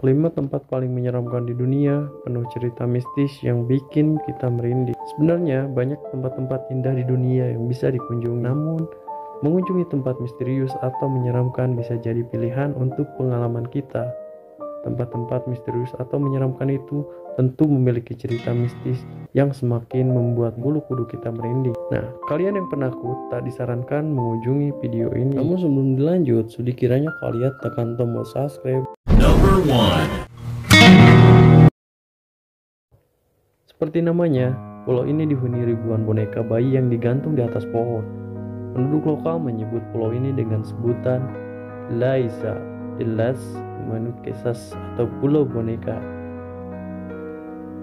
5 tempat paling menyeramkan di dunia, penuh cerita mistis yang bikin kita merinding. Sebenarnya banyak tempat-tempat indah di dunia yang bisa dikunjungi, namun mengunjungi tempat misterius atau menyeramkan bisa jadi pilihan untuk pengalaman kita. Tempat-tempat misterius atau menyeramkan itu tentu memiliki cerita mistis yang semakin membuat bulu kuduk kita merinding. Nah, kalian yang penakut tak disarankan mengunjungi video ini. Namun sebelum dilanjut, sudi kiranya kalian tekan tombol subscribe. Number 1. Seperti namanya, pulau ini dihuni ribuan boneka bayi yang digantung di atas pohon. Penduduk lokal menyebut pulau ini dengan sebutan Laisa de las Manuquesas atau Pulau Boneka.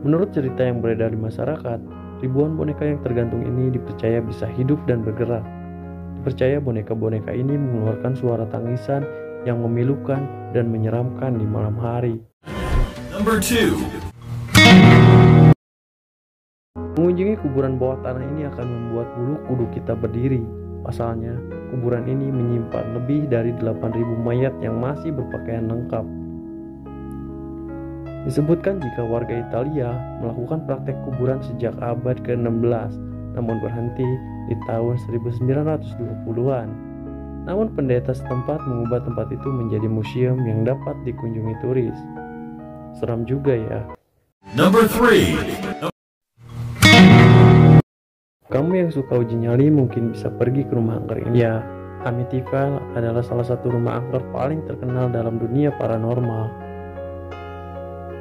Menurut cerita yang beredar di masyarakat, ribuan boneka yang tergantung ini dipercaya bisa hidup dan bergerak. Dipercaya boneka-boneka ini mengeluarkan suara tangisan yang memilukan dan menyeramkan di malam hari. Number 2. Mengunjungi kuburan bawah tanah ini akan membuat bulu kuduk kita berdiri. Pasalnya, kuburan ini menyimpan lebih dari 8.000 mayat yang masih berpakaian lengkap. Disebutkan jika warga Italia melakukan praktek kuburan sejak abad ke-16, namun berhenti di tahun 1920-an. Namun pendeta setempat mengubah tempat itu menjadi museum yang dapat dikunjungi turis. Seram juga ya. Number 3. Kamu yang suka uji nyali mungkin bisa pergi ke rumah angker ini. Ya, Amityville adalah salah satu rumah angker paling terkenal dalam dunia paranormal.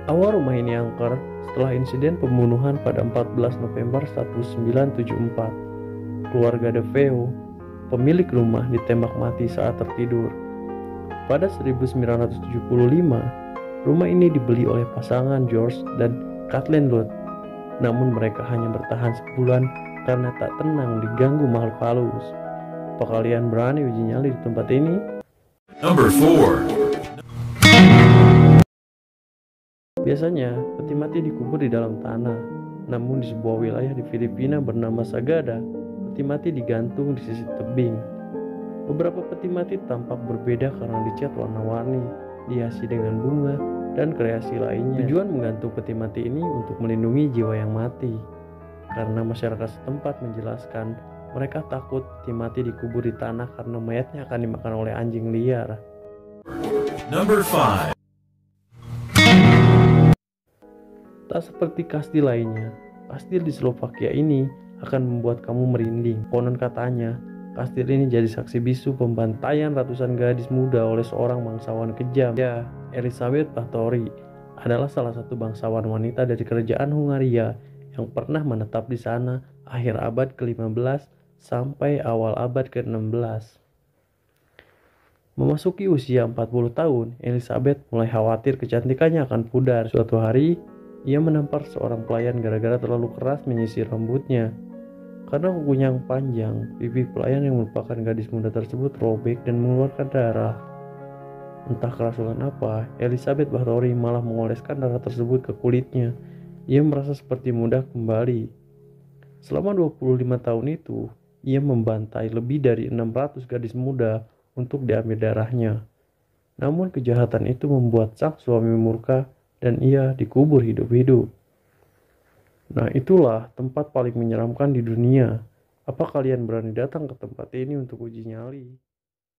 Awal rumah ini angker setelah insiden pembunuhan pada 14 November 1974. Keluarga DeVeo, pemilik rumah, ditembak mati saat tertidur. Pada 1975, rumah ini dibeli oleh pasangan George dan Kathleen Lutz. Namun mereka hanya bertahan sebulan karena tak tenang diganggu makhluk halus. Apa kalian berani uji nyali di tempat ini? Number 4. Biasanya peti mati dikubur di dalam tanah. Namun di sebuah wilayah di Filipina bernama Sagada, peti mati digantung di sisi tebing. Beberapa peti mati tampak berbeda karena dicat warna-warni, dihiasi dengan bunga dan kreasi lainnya. Tujuan menggantung peti mati ini untuk melindungi jiwa yang mati. Karena masyarakat setempat menjelaskan mereka takut peti mati dikubur di tanah karena mayatnya akan dimakan oleh anjing liar. Number 5. Tak seperti kastil lainnya, kastil di Slovakia ini akan membuat kamu merinding. Konon katanya, kastil ini jadi saksi bisu pembantaian ratusan gadis muda oleh seorang bangsawan kejam. Ya, Elisabeth Báthory adalah salah satu bangsawan wanita dari kerajaan Hungaria yang pernah menetap di sana akhir abad ke-15 sampai awal abad ke-16. Memasuki usia 40 tahun, Elizabeth mulai khawatir kecantikannya akan pudar. Suatu hari, ia menampar seorang pelayan gara-gara terlalu keras menyisir rambutnya. Karena kukunya yang panjang, pipi pelayan yang merupakan gadis muda tersebut robek dan mengeluarkan darah. Entah kerasukan apa, Elizabeth Báthory malah mengoleskan darah tersebut ke kulitnya. Ia merasa seperti muda kembali. Selama 25 tahun itu, ia membantai lebih dari 600 gadis muda untuk diambil darahnya. Namun kejahatan itu membuat sang suami murka dan ia dikubur hidup-hidup. Nah, itulah tempat paling menyeramkan di dunia. Apa kalian berani datang ke tempat ini untuk uji nyali?